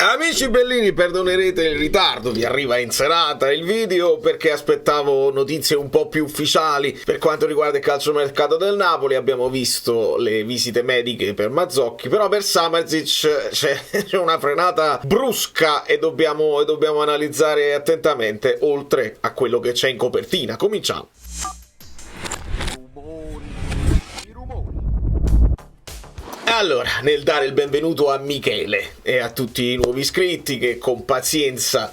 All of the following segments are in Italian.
Amici bellini, perdonerete il ritardo, vi arriva in serata il video perché aspettavo notizie un po' più ufficiali per quanto riguarda il calciomercato del Napoli. Abbiamo visto le visite mediche per Mazzocchi, però per Samardžić c'è una frenata brusca e dobbiamo analizzare attentamente, oltre a quello che c'è in copertina. Cominciamo. Allora, nel dare il benvenuto a Michele e a tutti i nuovi iscritti che con pazienza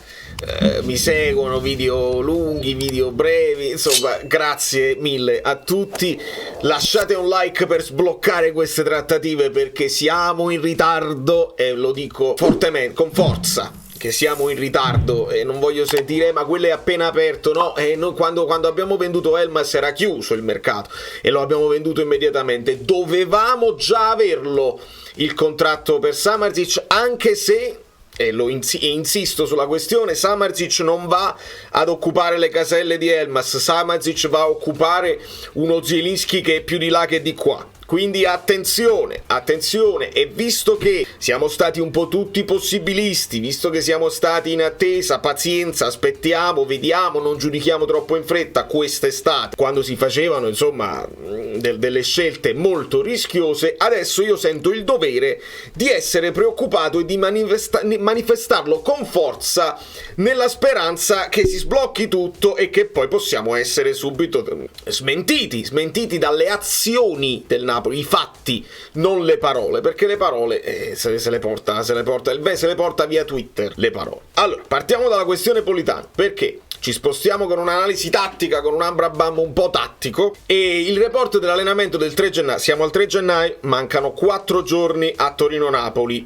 mi seguono, video lunghi, video brevi, insomma, grazie mille a tutti. Lasciate un like per sbloccare queste trattative perché siamo in ritardo e lo dico fortemente, con forza. Che siamo in ritardo e non voglio sentire ma quello è appena aperto, no, noi quando abbiamo venduto Elmas era chiuso il mercato e lo abbiamo venduto immediatamente. Dovevamo già averlo il contratto per Samardžić, anche se, e insisto sulla questione, Samardžić non va ad occupare le caselle di Elmas, Samardžić va a occupare uno Zielinski che è più di là che di qua. Quindi attenzione, e visto che siamo stati un po' tutti possibilisti, visto che siamo stati in attesa, pazienza, aspettiamo, vediamo, non giudichiamo troppo in fretta quest'estate, quando si facevano insomma delle scelte molto rischiose, adesso io sento il dovere di essere preoccupato e di manifestarlo con forza nella speranza che si sblocchi tutto e che poi possiamo essere subito smentiti dalle azioni del Napoli, i fatti, non le parole, perché le parole se le porta via Twitter le parole. Allora, partiamo dalla questione Politano, perché ci spostiamo con un'analisi tattica, con un ambrabam un po' tattico, e il report dell'allenamento del 3 gennaio, siamo al 3 gennaio, mancano 4 giorni a Torino-Napoli,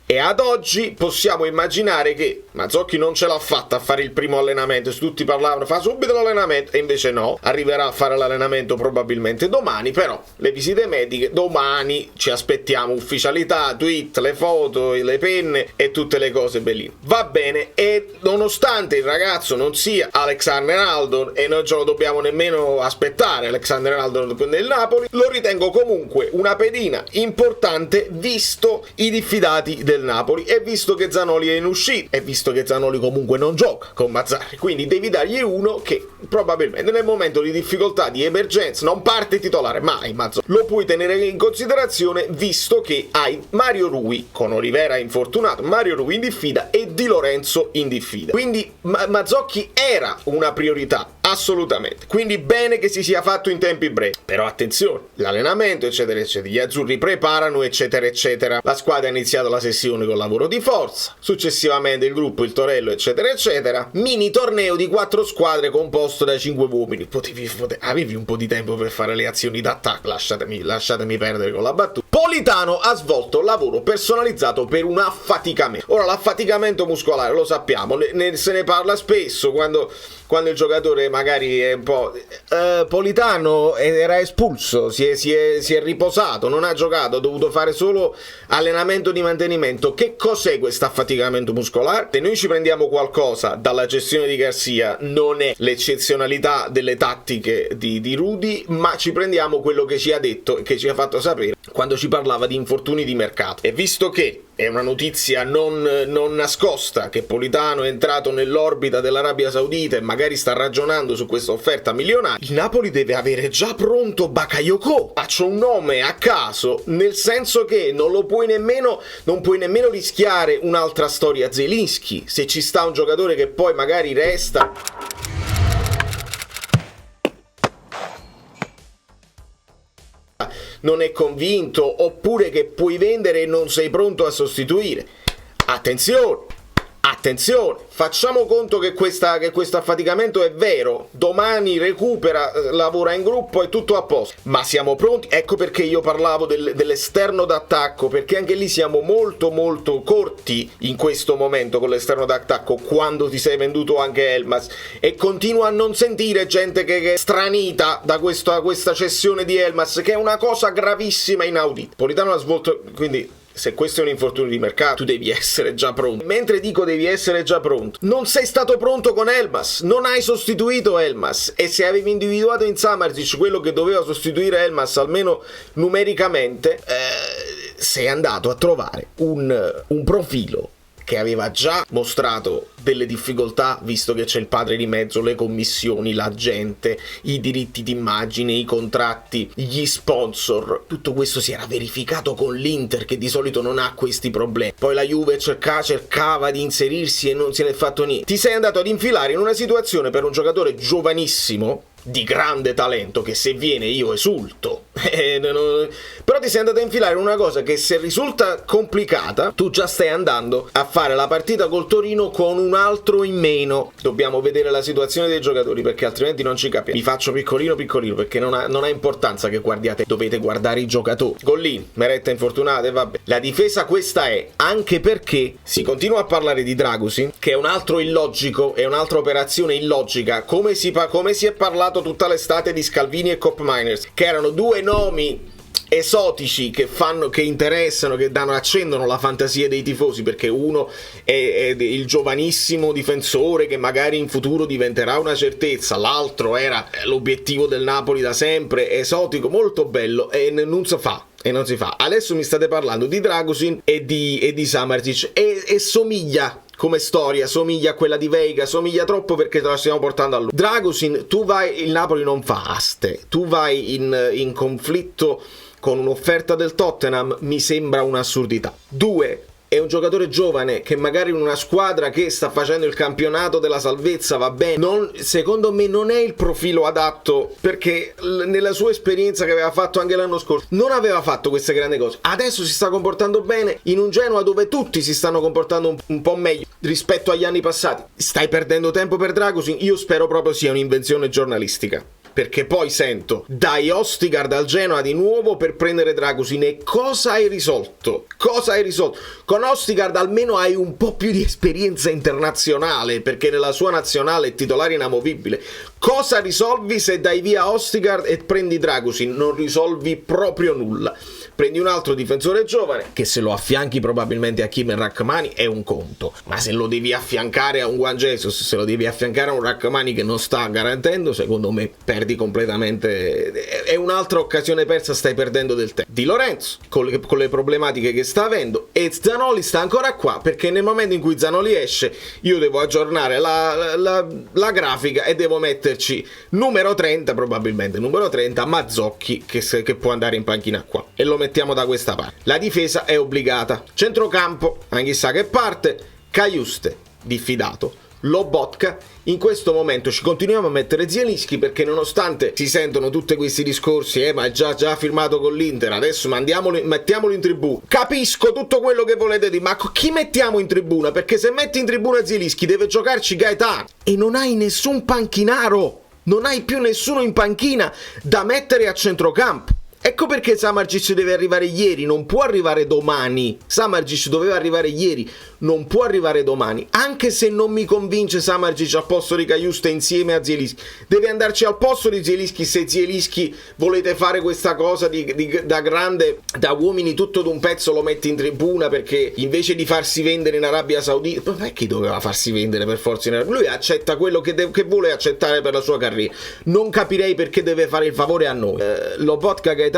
e ad oggi possiamo immaginare che Mazzocchi non ce l'ha fatta a fare il primo allenamento, se tutti parlavano fa subito l'allenamento, e invece no, arriverà a fare l'allenamento probabilmente domani, però le visite mediche domani ci aspettiamo, ufficialità, tweet, le foto, le penne e tutte le cose belline. Va bene. E nonostante il ragazzo non sia Alexander-Arnold e non ce lo dobbiamo nemmeno aspettare Alexander-Arnold nel Napoli, lo ritengo comunque una pedina importante visto i diffidati del Napoli e visto che Zanoli è in uscita e visto che Zanoli comunque non gioca con Mazzarri, quindi devi dargli uno che probabilmente nel momento di difficoltà, di emergenza, non parte titolare mai. Lo puoi tenere in considerazione visto che hai Mario Rui con Olivera infortunato, Mario Rui in diffida e Di Lorenzo in diffida, quindi Mazzocchi era una priorità assolutamente, quindi bene che si sia fatto in tempi brevi, però attenzione, l'allenamento eccetera eccetera, gli azzurri preparano eccetera eccetera, la squadra ha iniziato la sessione con lavoro di forza, successivamente il gruppo, il Torello eccetera eccetera, mini torneo di 4 squadre composto da 5 uomini, avevi un po' di tempo per fare le azioni d'attacco, lasciatemi perdere con la battuta. Politano ha svolto lavoro personalizzato per un affaticamento. Ora l'affaticamento muscolare lo sappiamo, se ne parla spesso quando il giocatore magari è un po'... Politano era espulso, si è riposato, non ha giocato, ha dovuto fare solo allenamento di mantenimento. Che cos'è questo affaticamento muscolare? Se noi ci prendiamo qualcosa dalla gestione di Garcia, non è l'eccezionalità delle tattiche di Rudy, ma ci prendiamo quello che ci ha detto e che ci ha fatto sapere quando ci parlava di infortuni di mercato. E visto che è una notizia non nascosta che Politano è entrato nell'orbita dell'Arabia Saudita e magari sta ragionando su questa offerta milionaria, il Napoli deve avere già pronto Bakayoko. Faccio un nome a caso, nel senso che non puoi nemmeno rischiare un'altra storia Zielinski, se ci sta un giocatore che poi magari resta... non è convinto, oppure che puoi vendere e non sei pronto a sostituire. Attenzione, facciamo conto che questo affaticamento è vero, domani recupera, lavora in gruppo, è tutto a posto, ma siamo pronti? Ecco perché io parlavo dell'esterno d'attacco, perché anche lì siamo molto molto corti in questo momento con l'esterno d'attacco, quando ti sei venduto anche Elmas, e continuo a non sentire gente che è stranita da questa cessione di Elmas, che è una cosa gravissima, inaudita. Politano ha svolto, quindi... Se questo è un infortunio di mercato, tu devi essere già pronto. Mentre dico devi essere già pronto, non sei stato pronto con Elmas, non hai sostituito Elmas, e se avevi individuato in Samardžić quello che doveva sostituire Elmas, almeno numericamente, sei andato a trovare un profilo che aveva già mostrato delle difficoltà, visto che c'è il padre di mezzo, le commissioni, la gente, i diritti d'immagine, i contratti, gli sponsor. Tutto questo si era verificato con l'Inter, che di solito non ha questi problemi. Poi la Juve cercava di inserirsi e non se ne è fatto niente. Ti sei andato ad infilare in una situazione per un giocatore giovanissimo, di grande talento, che se viene io esulto, però ti sei andato a infilare in una cosa che, se risulta complicata, tu già stai andando a fare la partita col Torino con un altro in meno. Dobbiamo vedere la situazione dei giocatori, perché altrimenti non ci capiamo. Vi faccio piccolino perché non ha importanza che guardiate, dovete guardare i giocatori. Gollin, Meretta infortunata e vabbè. La difesa questa è, anche perché si continua a parlare di Dragusin, che è un altro illogico, è un'altra operazione illogica, come si è parlato tutta l'estate di Scalvini e Cop Miners, che erano due nomi esotici che interessano, che accendono la fantasia dei tifosi, perché uno è il giovanissimo difensore che magari in futuro diventerà una certezza, l'altro era l'obiettivo del Napoli da sempre, esotico, molto bello, e non si fa. Adesso mi state parlando di Dragusin e di Samardžić, e somiglia come storia, somiglia a quella di Veiga, somiglia troppo perché te la stiamo portando a lui. Dragusin, il Napoli non fa aste, tu vai in conflitto con un'offerta del Tottenham, mi sembra un'assurdità. 2, è un giocatore giovane che magari in una squadra che sta facendo il campionato della salvezza va bene. Secondo me non è il profilo adatto, perché nella sua esperienza che aveva fatto anche l'anno scorso non aveva fatto queste grandi cose. Adesso si sta comportando bene in un Genoa dove tutti si stanno comportando un po' meglio rispetto agli anni passati. Stai perdendo tempo per Dragusin? Io spero proprio sia un'invenzione giornalistica, perché poi sento dai Ostigard al Genoa di nuovo per prendere Dragusin, e cosa hai risolto? Con Ostigard almeno hai un po' più di esperienza internazionale, perché nella sua nazionale è titolare inamovibile. Cosa risolvi se dai via Ostigard e prendi Dragusin? Non risolvi proprio nulla. Prendi un altro difensore giovane, che se lo affianchi probabilmente a Kim e Rachmani è un conto, ma se lo devi affiancare a un Juan Jesus, se lo devi affiancare a un Rachmani che non sta garantendo, secondo me perdi completamente, è un'altra occasione persa, stai perdendo del tempo. Di Lorenzo, con le problematiche che sta avendo, e Zanoli sta ancora qua, perché nel momento in cui Zanoli esce io devo aggiornare la grafica e devo metterci numero 30, probabilmente numero 30, Mazzocchi, che può andare in panchina qua, e lo mettiamo da questa parte. La difesa è obbligata, centrocampo, anche sa che parte, Cajuste, diffidato, Lobotka. In questo momento ci continuiamo a mettere Zielinski, perché nonostante si sentono tutti questi discorsi, ma è già firmato con l'Inter, adesso mettiamolo in tribuna. Capisco tutto quello che volete dire, ma chi mettiamo in tribuna? Perché se metti in tribuna Zielinski deve giocarci Gaetano, e non hai nessun panchinaro, non hai più nessuno in panchina da mettere a centrocampo. Ecco perché Samardžić deve arrivare ieri, non può arrivare domani. Samardžić doveva arrivare ieri, non può arrivare domani. Anche se non mi convince Samardžić al posto di Cajuste insieme a Zielinski, deve andarci al posto di Zielinski, se Zielinski volete fare questa cosa da grande, da uomini tutto d'un pezzo, lo metti in tribuna, perché invece di farsi vendere in Arabia Saudita, non è che doveva farsi vendere per forza in Arabia, lui accetta quello che vuole accettare per la sua carriera. Non capirei perché deve fare il favore a noi. Lobotka, Gaetano,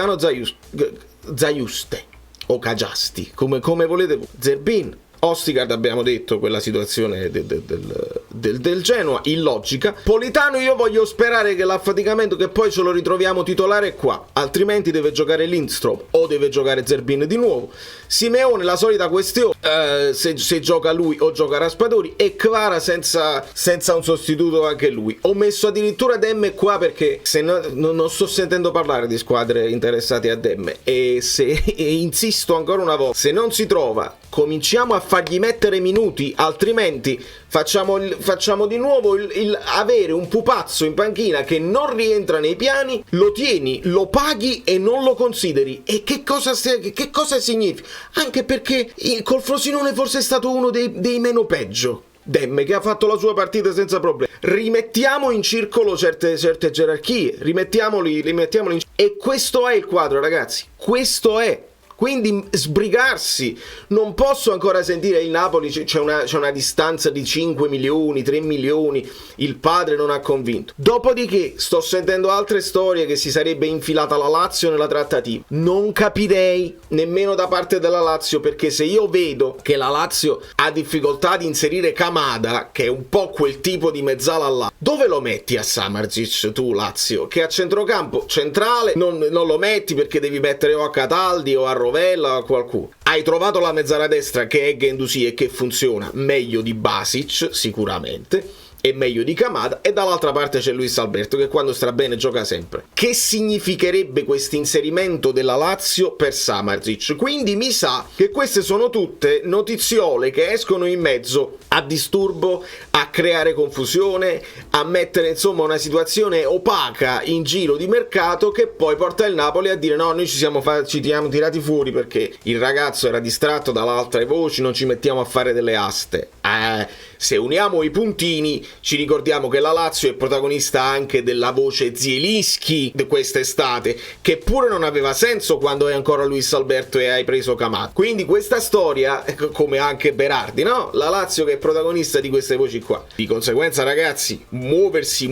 Cajuste o Cagiasti, come volete voi. Zerbin, Ostigard, abbiamo detto, quella situazione del Genoa, illogica. Politano, io voglio sperare che l'affaticamento, che poi ce lo ritroviamo titolare qua, altrimenti deve giocare Lindstrom o deve giocare Zerbin di nuovo. Simeone, la solita questione, se gioca lui o gioca Raspadori, e Kvara senza un sostituto anche lui. Ho messo addirittura Demme qua perché non sto sentendo parlare di squadre interessate a Demme, e insisto ancora una volta, se non si trova, cominciamo a fargli mettere minuti, altrimenti facciamo di nuovo avere un pupazzo in panchina che non rientra nei piani, lo tieni, lo paghi e non lo consideri. E che cosa significa? Anche perché col Frosinone forse è stato uno dei meno peggio. Demme, che ha fatto la sua partita senza problemi. Rimettiamo in circolo certe gerarchie, rimettiamoli in... E questo è il quadro, ragazzi, questo è quindi sbrigarsi. Non posso ancora sentire il Napoli, c'è una distanza di 5 milioni, 3 milioni, il padre non ha convinto. Dopodiché sto sentendo altre storie che si sarebbe infilata la Lazio nella trattativa. Non capirei nemmeno da parte della Lazio, perché se io vedo che la Lazio ha difficoltà di inserire Kamada, che è un po' quel tipo di mezzala là, dove lo metti a Samardžić tu, Lazio? Che a centrocampo centrale non lo metti perché devi mettere o a Cataldi o a Rovella o a qualcuno. Hai trovato la mezzala destra che è Guendouzi e che funziona meglio di Basic sicuramente, e meglio di Kamada, e dall'altra parte c'è Luis Alberto che quando sta bene gioca sempre. Che significherebbe questo inserimento della Lazio per Samardžić? Quindi mi sa che queste sono tutte notiziole che escono in mezzo a disturbo, a creare confusione, a mettere insomma una situazione opaca in giro di mercato, che poi porta il Napoli a dire no, noi ci siamo tirati fuori perché il ragazzo era distratto dalle altre voci, non ci mettiamo a fare delle aste. Se uniamo i puntini ci ricordiamo che la Lazio è protagonista anche della voce Zielinski di quest'estate, che pure non aveva senso quando è ancora Luis Alberto e hai preso Kamada. Quindi questa storia, come anche Berardi, no? La Lazio che è protagonista di queste voci qua. Di conseguenza, ragazzi, muoversi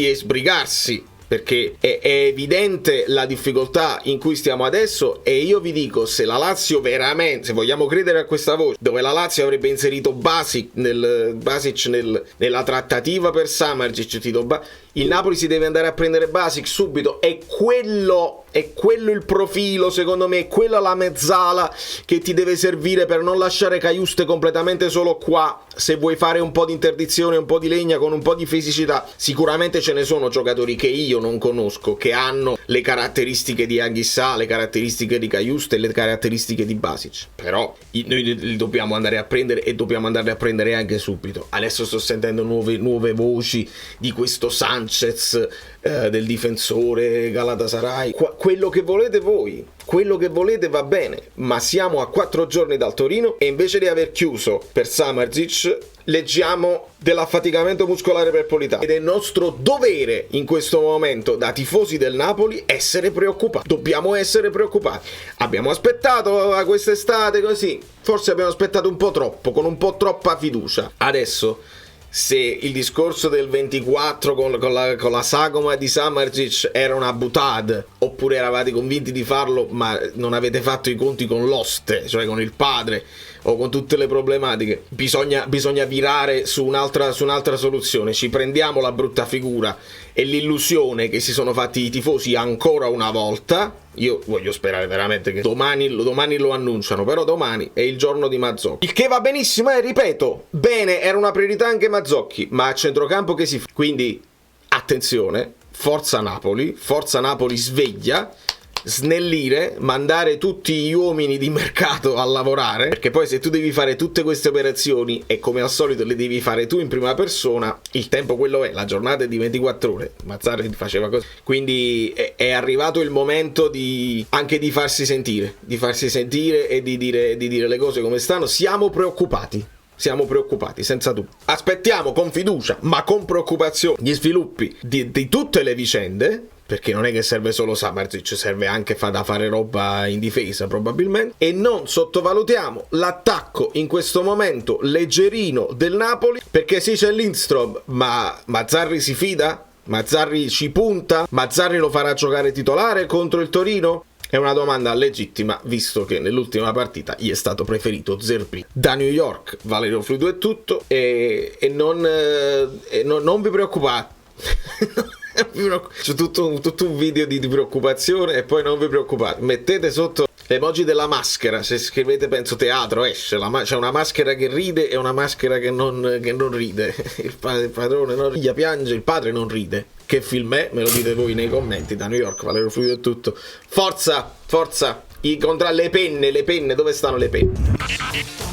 e sbrigarsi, perché è evidente la difficoltà in cui stiamo adesso. E io vi dico, se la Lazio veramente, se vogliamo credere a questa voce, dove la Lazio avrebbe inserito Basic nella trattativa per Samardžić, il Napoli si deve andare a prendere Basic subito. È quello il profilo, secondo me, è quella la mezzala che ti deve servire per non lasciare Cajuste completamente solo qua. Se vuoi fare un po' di interdizione, un po' di legna con un po' di fisicità, sicuramente ce ne sono giocatori che io non conosco che hanno le caratteristiche di Anghissà, le caratteristiche di Cajuste e le caratteristiche di Basic, però noi li dobbiamo andare a prendere, e dobbiamo andarli a prendere anche subito. Adesso sto sentendo nuove voci di questo Sanchez, del difensore Galatasaray. Quello che volete voi, quello che volete va bene, ma siamo a 4 giorni dal Torino e invece di aver chiuso per Samardžić leggiamo dell'affaticamento muscolare per Politano. Ed è nostro dovere in questo momento, da tifosi del Napoli, essere preoccupati. Dobbiamo essere preoccupati. Abbiamo aspettato a quest'estate così, forse abbiamo aspettato un po' troppo, con un po' troppa fiducia. Adesso, se il discorso del 24 con la sagoma di Samardžić era una boutade, oppure eravate convinti di farlo ma non avete fatto i conti con l'oste, cioè con il padre, o con tutte le problematiche, bisogna virare su un'altra soluzione. Ci prendiamo la brutta figura e l'illusione che si sono fatti i tifosi ancora una volta. Io voglio sperare veramente che domani lo annunciano, però domani è il giorno di Mazzocchi, il che va benissimo, ripeto, bene, era una priorità anche Mazzocchi, ma a centrocampo che si fa? Quindi attenzione, forza Napoli sveglia, snellire, mandare tutti gli uomini di mercato a lavorare, perché poi se tu devi fare tutte queste operazioni e come al solito le devi fare tu in prima persona, il tempo quello è, la giornata è di 24 ore, Mazzarri faceva così, quindi è arrivato il momento anche di farsi sentire e di dire le cose come stanno. Siamo preoccupati, senza dubbio. Aspettiamo con fiducia, ma con preoccupazione, gli sviluppi di tutte le vicende, perché non è che serve solo Samardžić, serve anche da fare roba in difesa probabilmente, e non sottovalutiamo l'attacco in questo momento leggerino del Napoli, perché sì, c'è Lindström, ma Mazzarri si fida? Mazzarri ci punta? Mazzarri lo farà giocare titolare contro il Torino? È una domanda legittima, visto che nell'ultima partita gli è stato preferito Zerbi. Da New York, Valerio Fluido è tutto, e non vi preoccupate. C'è tutto un video di preoccupazione, e poi non vi preoccupate, mettete sotto l'emoji della maschera. Se scrivete penso teatro esce c'è una maschera che ride e una maschera che non ride. Il padrone non ride, piange, il padre non ride. Che film è? Me lo dite voi nei commenti. Da New York, Valerio Fluido è tutto. Forza, contro le penne, dove stanno le penne?